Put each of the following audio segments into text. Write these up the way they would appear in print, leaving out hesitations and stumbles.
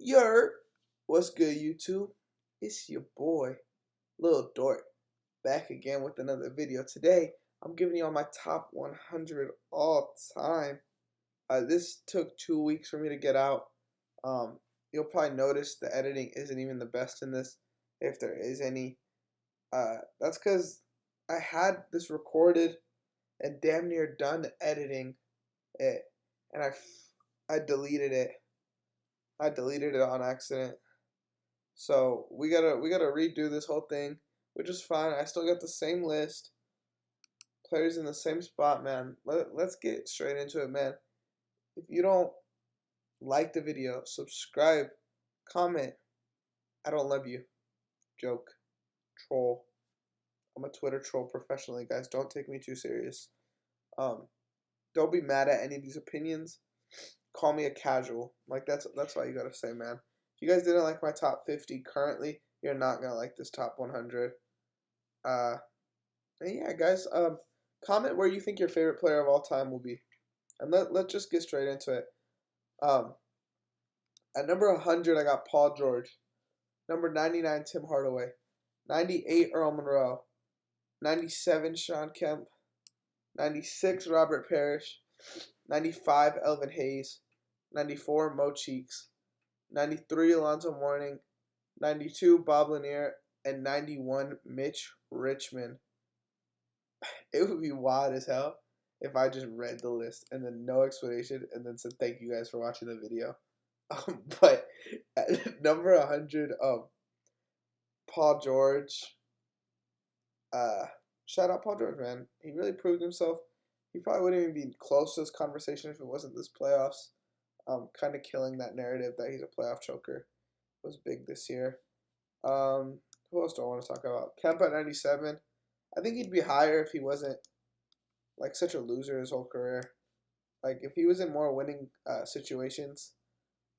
Yer, what's good, YouTube? It's your boy, Lil Dork, back again with another video. Today, I'm giving you all my top 100 all time. This took 2 weeks for me to get out. You'll probably notice the editing isn't even the best in this, if there is any. That's because I had this recorded and damn near done editing it, and I deleted it. I deleted it on accident. So we gotta redo this whole thing, which is fine. I still got the same list, players in the same spot, man. Let's get straight into it, man. If you don't like the video, subscribe, comment. I don't love you. Joke. Troll. I'm a Twitter troll professionally, guys. Don't take me too serious. Don't be mad at any of these opinions. Call me a casual. Like that's all you gotta say, man. If you guys didn't like my top 50 currently, you're not gonna like this top 100. And yeah, guys. Comment where you think your favorite player of all time will be, and let's just get straight into it. At number 100, I got Paul George. Number 99, Tim Hardaway. 98, Earl Monroe. 97, Sean Kemp. 96, Robert Parrish. 95, Elvin Hayes. 94, Mo Cheeks. 93, Alonzo Mourning. 92, Bob Lanier. And 91, Mitch Richmond. It would be wild as hell if I just read the list and then no explanation and then said thank you guys for watching the video. But at number 100, Paul George. Shout out Paul George, man. He really proved himself. He probably wouldn't even be close to this conversation if it wasn't this playoffs. Kind of killing that narrative that he's a playoff choker was big this year. Who else do I want to talk about? Kemp at 97. I think he'd be higher if he wasn't like such a loser his whole career. Like if he was in more winning situations,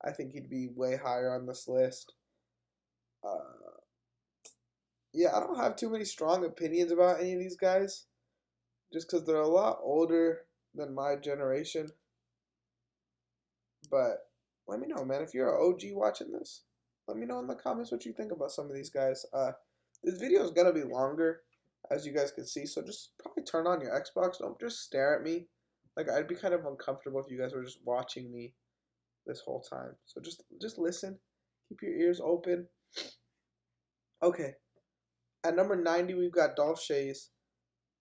I think he'd be way higher on this list. Yeah, I don't have too many strong opinions about any of these guys, just because they're a lot older than my generation. But let me know, man. If you're an OG watching this, let me know in the comments what you think about some of these guys. This video is gonna be longer, as you guys can see, so just probably turn on your Xbox. Don't just stare at me. Like I'd be kind of uncomfortable if you guys were just watching me this whole time. So just listen. Keep your ears open. Okay. At number 90, we've got Dolph Schayes.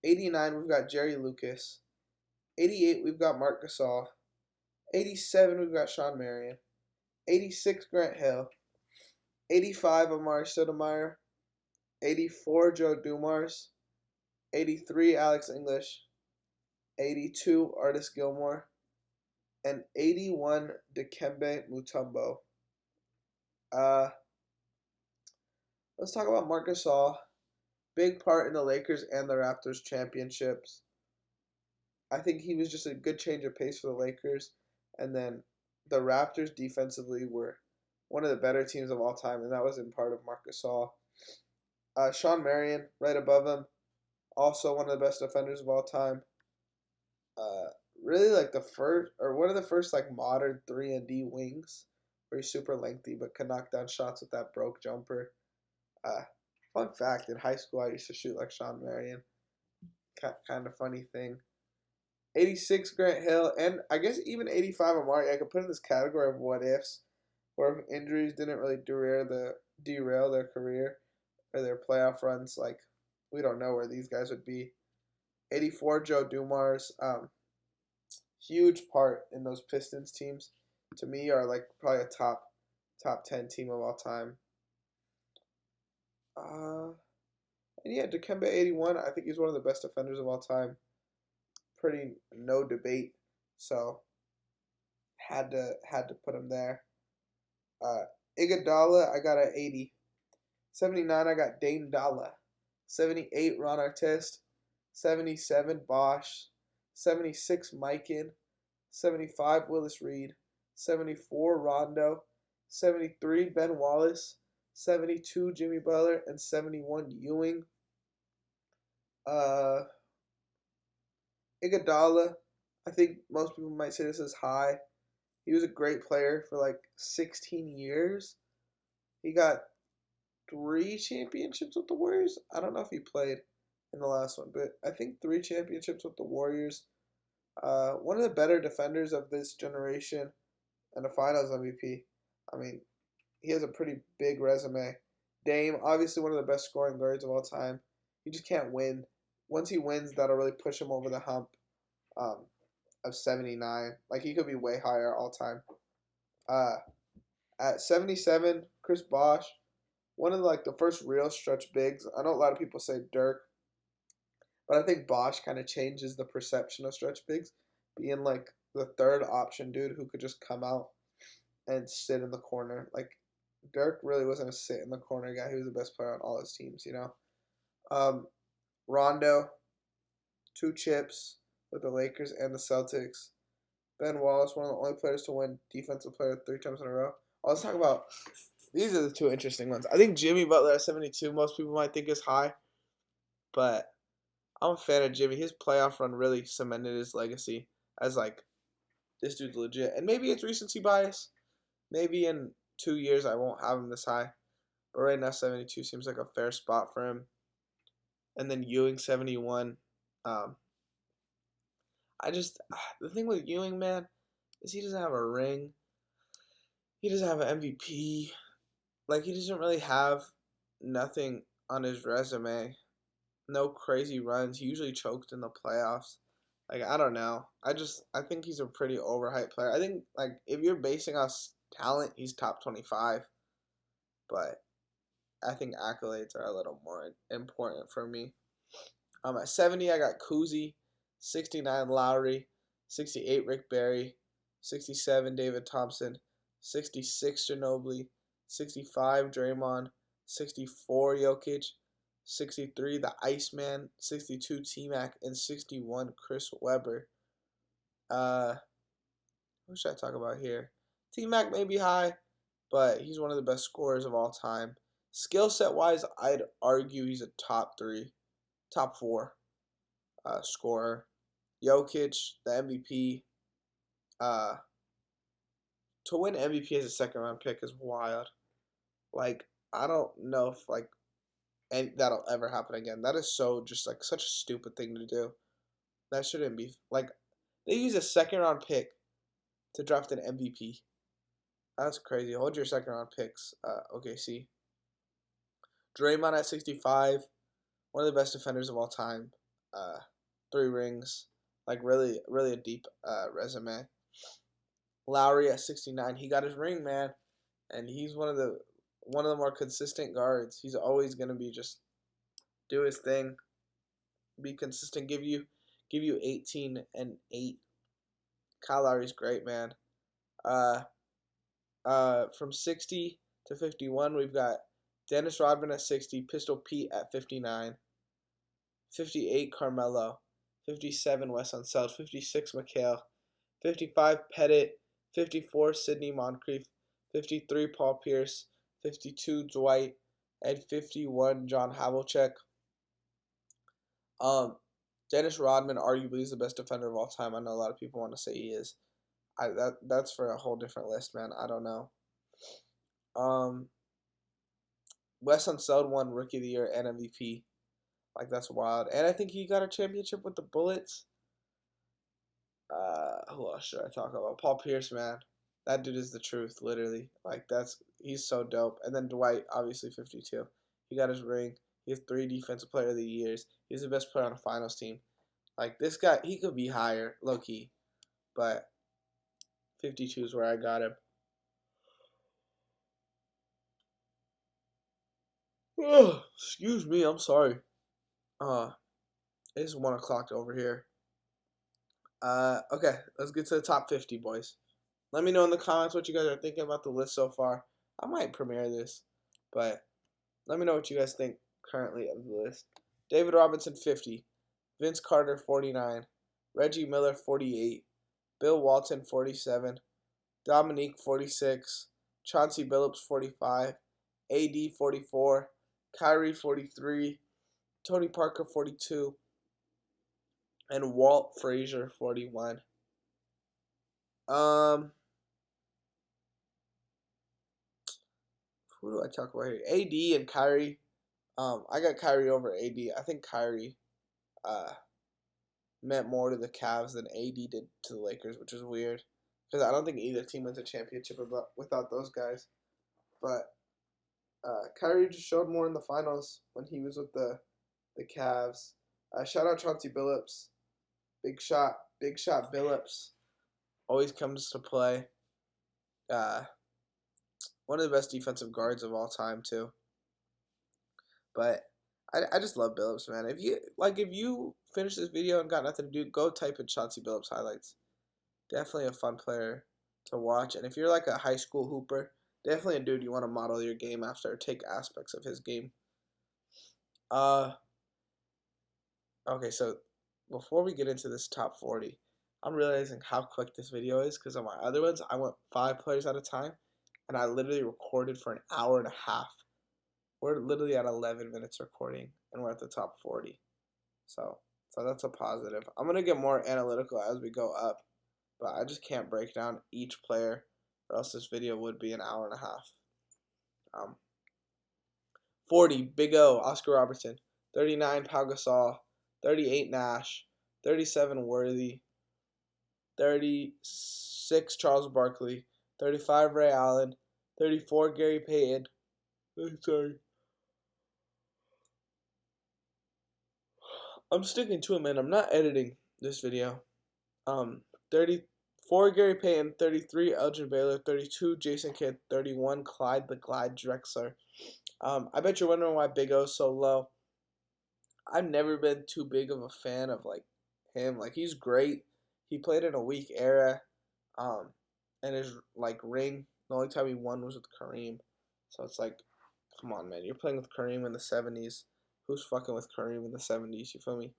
89, we've got Jerry Lucas. 88, we've got Marc Gasol. 87, we've got Sean Marion. 86, Grant Hill. 85, Amari Stoudemire. 84, Joe Dumars. 83, Alex English. 82, Artis Gilmore. And 81, Dikembe Mutombo. Let's talk about Marc Gasol. Big part in the Lakers and the Raptors championships. I think he was just a good change of pace for the Lakers. And then the Raptors defensively were one of the better teams of all time, and that was in part of Marc Gasol. Sean Marion, right above him, also one of the best defenders of all time. Really like one of the first like modern 3-and-D wings, where he's super lengthy but can knock down shots with that broke jumper. Fun fact, in high school I used to shoot like Sean Marion. Kind of funny thing. 86 Grant Hill, and I guess even 85 Amari. I could put in this category of what ifs, where if injuries didn't really derail their career or their playoff runs. Like we don't know where these guys would be. 84 Joe Dumars, huge part in those Pistons teams. To me, are like probably a top 10 team of all time. And yeah, Dikembe 81. I think he's one of the best defenders of all time. Pretty no debate. So had to put him there. Iguodala, I got at 80. 79, I got Dame Dalla. 78, Ron Artest. 77, Bosh. 76, Mikan. 75, Willis Reed. 74, Rondo. 73, Ben Wallace. 72, Jimmy Butler. And 71, Ewing. Iguodala, I think most people might say this is high. He was a great player for like 16 years. He got 3 championships with the Warriors. I don't know if he played in the last one, but I think 3 championships with the Warriors. One of the better defenders of this generation and a Finals MVP. I mean, he has a pretty big resume. Dame, obviously one of the best scoring guards of all time. He just can't win. Once he wins, that'll really push him over the hump of 79. Like, he could be way higher all time. At 77, Chris Bosh, one of the first real stretch bigs. I know a lot of people say Dirk, but I think Bosh kind of changes the perception of stretch bigs, being like the third option dude who could just come out and sit in the corner. Like, Dirk really wasn't a sit in the corner guy. He was the best player on all his teams, you know. Rondo, 2 chips with the Lakers and the Celtics. Ben Wallace, one of the only players to win Defensive Player 3 times in a row. Let's talk about, these are the 2 interesting ones. I think Jimmy Butler at 72, most people might think is high, but I'm a fan of Jimmy. His playoff run really cemented his legacy as like, this dude's legit. And maybe it's recency bias. Maybe in 2 years I won't have him this high. But right now 72 seems like a fair spot for him. And then Ewing 71. The thing with Ewing, man, is he doesn't have a ring. He doesn't have an MVP. Like, he doesn't really have nothing on his resume. No crazy runs. He usually choked in the playoffs. Like, I don't know. I think he's a pretty overhyped player. I think, like, if you're basing us talent, he's top 25. But I think accolades are a little more important for me. At 70, I got Kuzi. 69, Lowry. 68, Rick Barry. 67, David Thompson. 66, Ginobili. 65, Draymond. 64, Jokic. 63, the Iceman. 62, T-Mac. And 61, Chris Webber. Who should I talk about here? T-Mac may be high, but he's one of the best scorers of all time. Skill set wise, I'd argue he's a top 4 scorer. Jokic, the MVP. To win MVP as a 2nd round pick is wild. Like, I don't know if and that'll ever happen again. That is so just such a stupid thing to do. That shouldn't be they use a 2nd round pick to draft an MVP. That's crazy. Hold your 2nd round picks. OKC. Draymond at 65, one of the best defenders of all time. 3 rings. Really, really a deep resume. Lowry at 69, he got his ring, man, and he's one of the more consistent guards. He's always gonna be just do his thing, be consistent, give you 18 and 8. Kyle Lowry's great, man. From 60 to 51, we've got Dennis Rodman at 60, Pistol Pete at 59, 58 Carmelo, 57 Wes Unseld, 56 McHale, 55 Pettit, 54 Sidney Moncrief, 53 Paul Pierce, 52 Dwight, and 51 John Havlicek. Dennis Rodman arguably is the best defender of all time. I know a lot of people want to say he is. That's for a whole different list, man. I don't know. Wes Unseld won Rookie of the Year and MVP. That's wild. And I think he got a championship with the Bullets. Who else should I talk about? Paul Pierce, man. That dude is the truth, literally. He's so dope. And then Dwight, obviously 52. He got his ring. He has 3 Defensive Player of the Years. He's the best player on a finals team. This guy, he could be higher, low-key. But 52 is where I got him. Oh, excuse me, I'm sorry. It's 1 o'clock over here. Okay, let's get to the top 50, boys. Let me know in the comments what you guys are thinking about the list so far. I might premiere this, but let me know what you guys think currently of the list. David Robinson, 50. Vince Carter, 49. Reggie Miller, 48. Bill Walton, 47. Dominique, 46. Chauncey Billups, 45. AD, 44. Kyrie, 43. Tony Parker, 42. And Walt Frazier, 41. who do I talk about here? AD and Kyrie. I got Kyrie over AD. I think Kyrie meant more to the Cavs than AD did to the Lakers, which is weird because I don't think either team wins a championship without those guys. But Kyrie just showed more in the finals when he was with the Cavs. Shout out Chauncey Billups, big shot Billups, always comes to play. One of the best defensive guards of all time too. But I just love Billups, man. If you finish this video and got nothing to do, go type in Chauncey Billups highlights. Definitely a fun player to watch. And if you're like a high school hooper, definitely a dude you want to model your game after or take aspects of his game. Okay, so before we get into this top 40, I'm realizing how quick this video is because on my other ones, I went 5 players at a time, and I literally recorded for an hour and a half. We're literally at 11 minutes recording, and we're at the top 40. So that's a positive. I'm going to get more analytical as we go up, but I just can't break down each player, or else this video would be an hour and a half. 40, Big O, Oscar Robertson. 39, Pau Gasol. 38, Nash. 37, Worthy. 36, Charles Barkley. 35, Ray Allen. 34, Gary Payton. Sorry. I'm sticking to it, man. I'm not editing this video. 34, Gary Payton. 33, Elgin Baylor. 32, Jason Kidd. 31, Clyde the Glide Drexler. I bet you're wondering why Big O's so low. I've never been too big of a fan of like him. Like he's great. He played in a weak era. And his like ring, the only time he won was with Kareem. So it's like, come on, man. You're playing with Kareem in the 70s. Who's fucking with Kareem in the 70s? You feel me?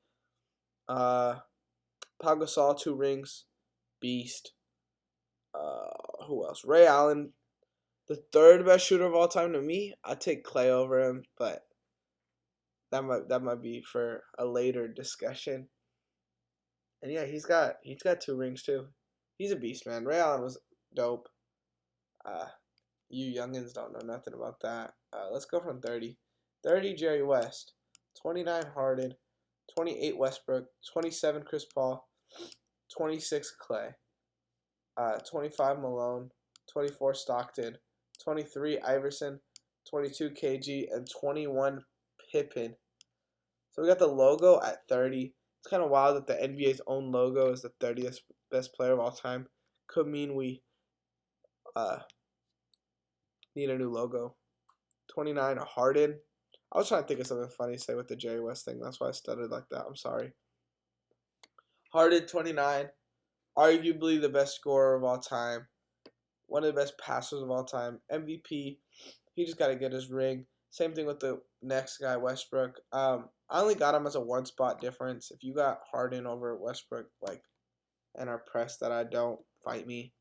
Pau Gasol, 2 rings. Beast. Who else? Ray Allen, the 3rd best shooter of all time to me. I'd take Clay over him, but that might be for a later discussion. And yeah, he's got 2 rings too. He's a beast, man. Ray Allen was dope. You youngins don't know nothing about that. Let's go from 30. 30, Jerry West. 29, Harden. 28, Westbrook. 27, Chris Paul. 26, Clay. 25, Malone. 24, Stockton. 23, Iverson. 22, KG. And 21, Pippen. So we got the logo at 30. It's kind of wild that the NBA's own logo is the 30th best player of all time. Could mean we need a new logo. 29, Harden. I was trying to think of something funny to say with the Jerry West thing. That's why I stuttered like that. I'm sorry. Harden, 29. Arguably the best scorer of all time. One of the best passers of all time. MVP. He just got to get his ring. Same thing with the next guy, Westbrook. I only got him as a 1 spot difference. If you got Harden over Westbrook, like, and are pressed that I don't, fight me.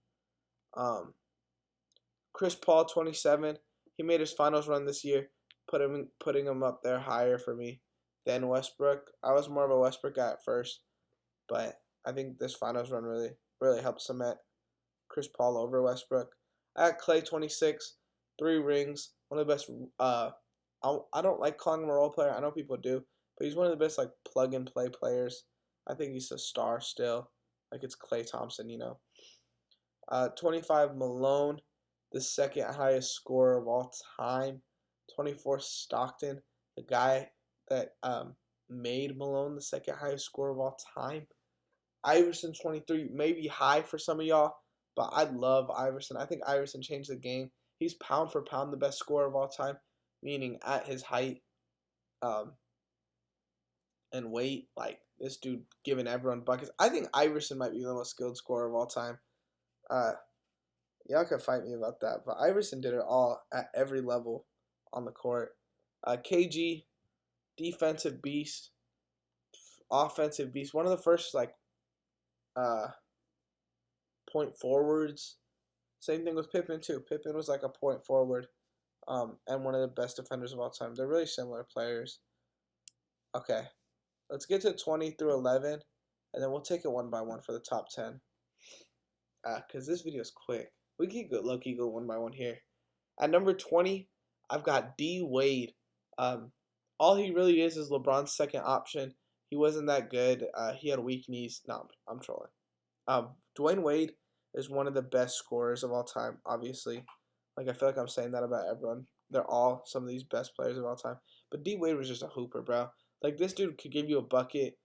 Chris Paul, 27. He made his finals run this year, putting him up there higher for me than Westbrook. I was more of a Westbrook guy at first, but I think this finals run really helped cement Chris Paul over Westbrook. I got Clay, 26. 3 rings. One of the best. I don't like calling him a role player. I know people do, but he's one of the best like plug and play players. I think he's a star still. Like it's Klay Thompson, you know. 25, Malone, the 2nd highest scorer of all time. 24, Stockton, the guy that made Malone the 2nd highest scorer of all time. Iverson, 23, maybe high for some of y'all, but I love Iverson. I think Iverson changed the game. He's pound for pound the best scorer of all time, meaning at his height and weight. Like, this dude giving everyone buckets. I think Iverson might be the most skilled scorer of all time. Y'all can fight me about that, but Iverson did it all at every level on the court. KG, defensive beast, offensive beast. One of the first, like, point forwards. Same thing with Pippen, too. Pippen was like a point forward and one of the best defenders of all time. They're really similar players. Okay, let's get to 20 through 11, and then we'll take it one by one for the top 10. Because this video is quick. We can low-key go one by one here. At number 20, I've got D Wade. Um, all he really is LeBron's second option. He wasn't that good. He had weak knees. No, I'm trolling. Dwyane Wade is one of the best scorers of all time, obviously. Like, I feel like I'm saying that about everyone. They're all some of these best players of all time. But D Wade was just a hooper, bro. Like, this dude could give you a bucket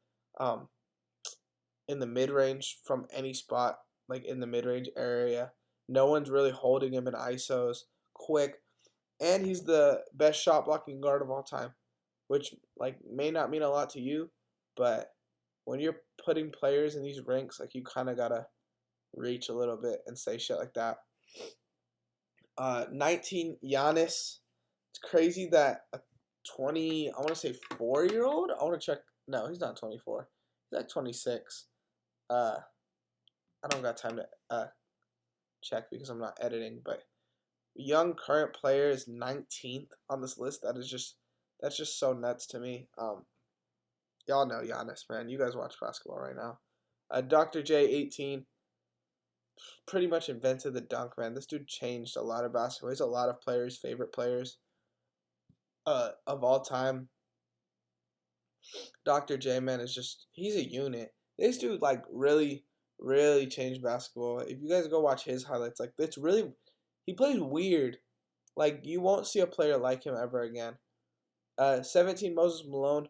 in the mid-range from any spot, like in the mid-range area. No one's really holding him in ISOs. Quick. And he's the best shot blocking guard of all time, which like may not mean a lot to you, but when you're putting players in these ranks, like, you kind of gotta reach a little bit and say shit like that. 19 Giannis. It's crazy that a 20, I want to say 4-year-old. I want to check. No, he's not 24. He's like 26. I don't got time to check because I'm not editing, but young current player is 19th on this list. That's just so nuts to me. Y'all know Giannis, man. You guys watch basketball right now. Dr. J, 18, pretty much invented the dunk, man. This dude changed a lot of basketball. He's a lot of players' favorite players of all time. Dr. J, man, he's a unit. This dude, like, really, really changed basketball. If you guys go watch his highlights, like, he plays weird. Like, you won't see a player like him ever again. 17, Moses Malone,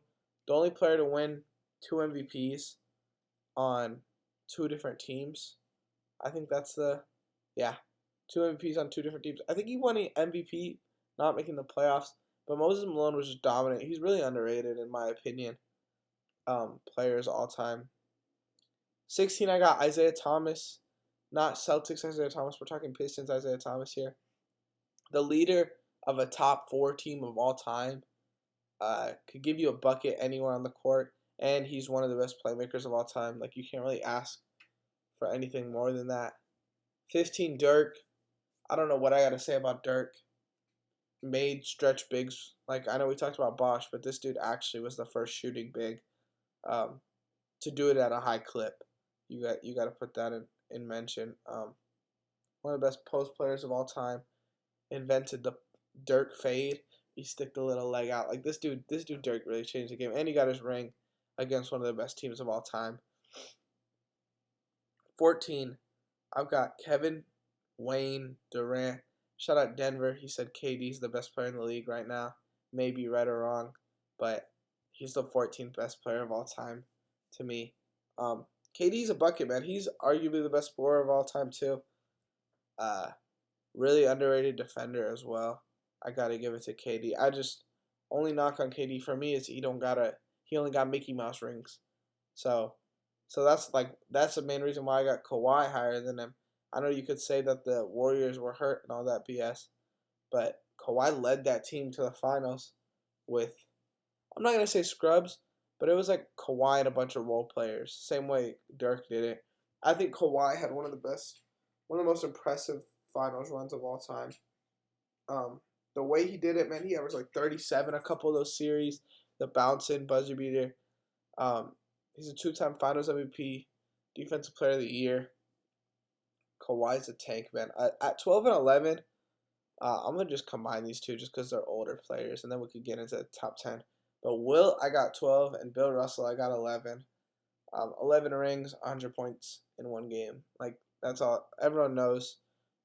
the only player to win 2 MVPs on 2 different teams. I think that's 2 MVPs on 2 different teams. I think he won an MVP, not making the playoffs, but Moses Malone was just dominant. He's really underrated, in my opinion. Players all time. 16, I got Isaiah Thomas. Not Celtics Isaiah Thomas. We're talking Pistons Isaiah Thomas here. The leader of a top 4 team of all time. Could give you a bucket anywhere on the court. And he's one of the best playmakers of all time. Like, you can't really ask for anything more than that. 15, Dirk. I don't know what I got to say about Dirk. Made stretch bigs. Like, I know we talked about Bosh, but this dude actually was the first shooting big to do it at a high clip. You got to put that in mention. One of the best post players of all time. Invented the Dirk fade. You stick the little leg out. Like, this dude Dirk really changed the game. And he got his ring against one of the best teams of all time. 14, I've got Kevin, Wayne, Durant. Shout out Denver. He said KD's the best player in the league right now. Maybe right or wrong, but he's the 14th best player of all time to me. KD's a bucket, man. He's arguably the best scorer of all time too. Really underrated defender as well. I gotta give it to KD. I just only knock on KD for me is he only got Mickey Mouse rings. So that's the main reason why I got Kawhi higher than him. I know you could say that the Warriors were hurt and all that BS, but Kawhi led that team to the finals with, I'm not gonna say scrubs, but it was like Kawhi and a bunch of role players. Same way Dirk did it. I think Kawhi had one of the most impressive finals runs of all time. The way he did it, man, he averaged like 37 a couple of those series. The bouncing buzzer beater. He's a 2-time Finals MVP, Defensive Player of the Year. Kawhi's a tank, man. At 12 and 11, I'm gonna just combine these two just because they're older players, and then we could get into the top 10. But Will, I got 12, and Bill Russell, I got 11. 11 rings, 100 points in one game. Like, that's all. Everyone knows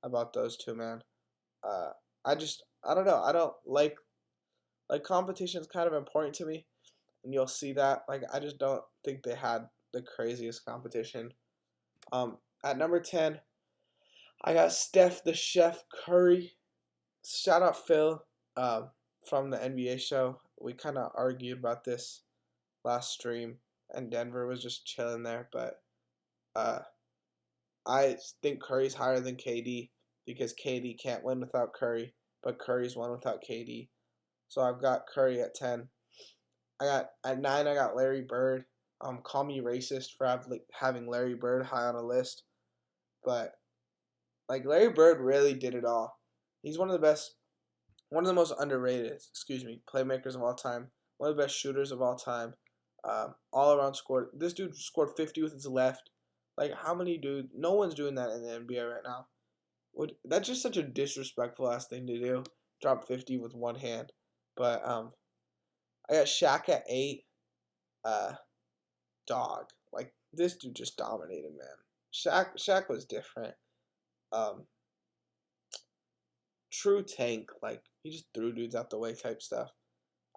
about those two, man. I don't know. I don't like competition is kind of important to me, and you'll see that. Like, I just don't think they had the craziest competition. At number 10, I got Steph the Chef Curry. Shout out Phil from the NBA show. We kind of argued about this last stream, and Denver was just chilling there. But I think Curry's higher than KD because KD can't win without Curry, but Curry's won without KD. So I've got Curry at 10. At 9, I got Larry Bird. Call me racist for having Larry Bird high on a list, but like, Larry Bird really did it all. He's one of the most underrated, playmakers of all time. One of the best shooters of all time. All around scored. This dude scored 50 with his left. Like, how many dudes? No one's doing that in the NBA right now. That's just such a disrespectful ass thing to do. drop 50 with one hand. But I got Shaq at 8. Dog. Like, this dude just dominated, man. Shaq was different. Um, True tank. Like, he just threw dudes out the way type stuff.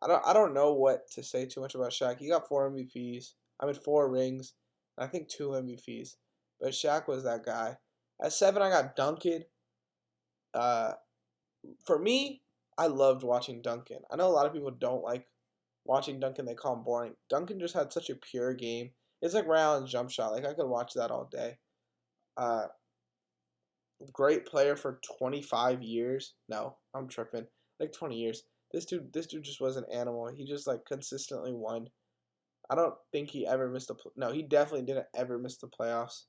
I don't know what to say too much about Shaq. He got 4 MVPs. 4 rings. I think 2 MVPs. But Shaq was that guy. At 7, I got Duncan. For me, I loved watching Duncan. I know a lot of people don't like watching Duncan. They call him boring. Duncan just had such a pure game. It's like Ray Allen's jump shot. Like, I could watch that all day. Great player for 25 years. No, I'm tripping. Like 20 years. This dude just was an animal. He just like consistently won. I don't think he ever missed no, he definitely didn't ever miss the playoffs.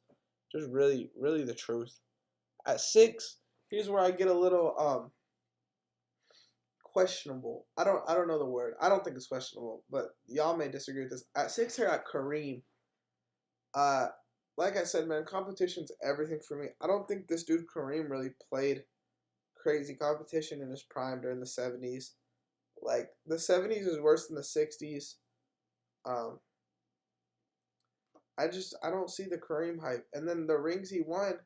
Just really, really the truth. At 6, here's where I get a little questionable. I don't know the word. I don't think it's questionable, but y'all may disagree with this. At 6 here, at Kareem. Like I said, man, competition's everything for me. I don't think this dude Kareem really played crazy competition in his prime during the 70s. Like, the 70s is worse than the 60s. I don't see the Kareem hype. And then the rings he won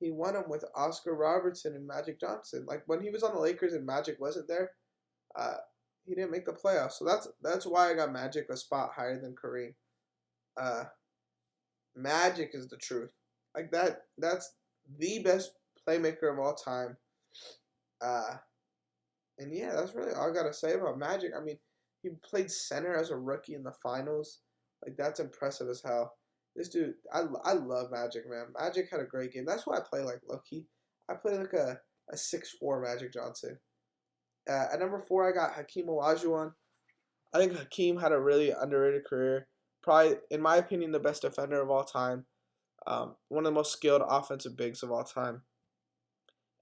them with Oscar Robertson and Magic Johnson. Like, when he was on the Lakers and Magic wasn't there, he didn't make the playoffs. So that's why I got Magic a spot higher than Kareem. Magic is the truth. Like, that's the best playmaker of all time. And yeah, that's really all I gotta say about Magic. I mean, he played center as a rookie in the finals. Like, that's impressive as hell. This dude, I love Magic, man. Magic had a great game. That's why I play like low-key. I play like a 6'4" Magic Johnson. At number 4, I got Hakeem Wajiwan. I think Hakeem had a really underrated career. Probably, in my opinion, the best defender of all time. One of the most skilled offensive bigs of all time.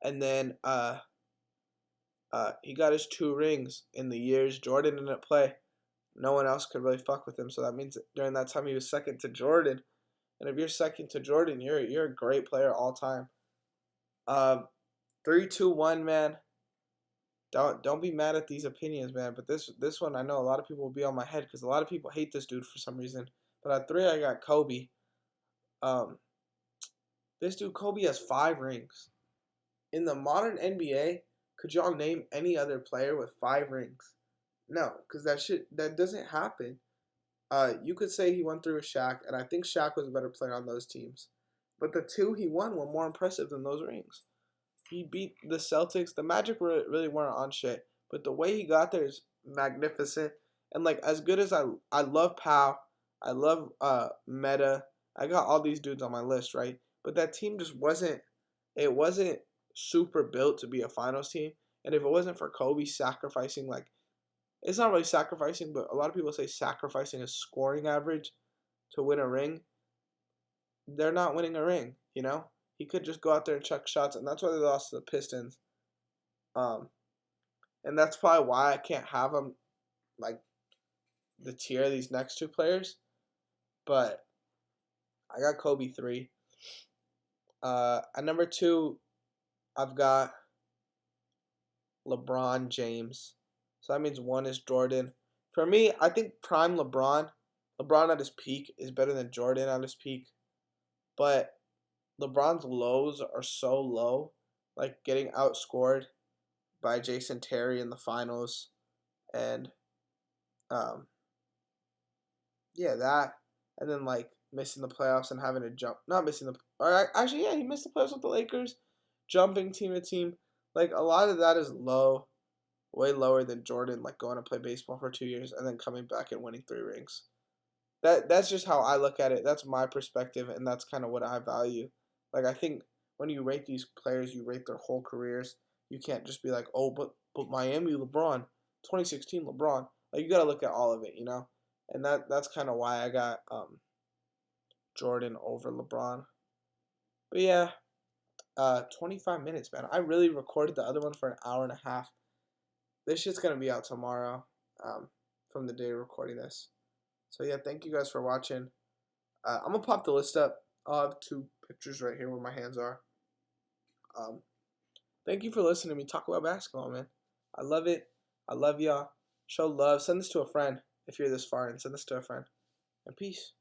And then he got his 2 rings in the years Jordan didn't play. No one else could really fuck with him. So that means that during that time he was second to Jordan. And if you're second to Jordan, you're a great player all time. 3-2-1, man. Don't be mad at these opinions, man. But this one, I know a lot of people will be on my head because a lot of people hate this dude for some reason. But at 3, I got Kobe. This dude, Kobe, has 5 rings. In the modern NBA, could y'all name any other player with 5 rings? No, because that doesn't happen. You could say he won through with Shaq, and I think Shaq was a better player on those teams. But the 2 he won were more impressive than those rings. He beat the Celtics. The Magic really weren't on shit. But the way he got there is magnificent. And, like, as good as I love Powell, I love Meta. I got all these dudes on my list, right? But that team just wasn't super built to be a finals team. And if it wasn't for Kobe sacrificing, like, it's not really sacrificing, but a lot of people say sacrificing his scoring average to win a ring. They're not winning a ring, you know? He could just go out there and chuck shots, and that's why they lost to the Pistons. And that's probably why I can't have them, like, the tier of these next 2 players. But I got Kobe 3. At number 2, I've got LeBron James. So that means 1 is Jordan. For me, I think prime LeBron at his peak is better than Jordan at his peak. But LeBron's lows are so low, like getting outscored by Jason Terry in the finals, and yeah, that, and then like missing the playoffs and having to jump, not missing the, or actually, yeah, he missed the playoffs with the Lakers, jumping team to team. Like, a lot of that is low, way lower than Jordan, like going to play baseball for 2 years and then coming back and winning 3 rings. That's just how I look at it. That's my perspective, and that's kind of what I value. Like, I think when you rate these players, you rate their whole careers. You can't just be like, oh, but Miami LeBron, 2016 LeBron. Like, you got to look at all of it, you know? And that's kind of why I got Jordan over LeBron. But yeah, 25 minutes, man. I really recorded the other one for an hour and a half. This shit's going to be out tomorrow from the day of recording this. So yeah, thank you guys for watching. I'm going to pop the list up. I'll have 2 pictures right here where my hands are. Thank you for listening to me talk about basketball, man. I love it. I love y'all. Show love. Send this to a friend if you're this far and send this to a friend. And peace.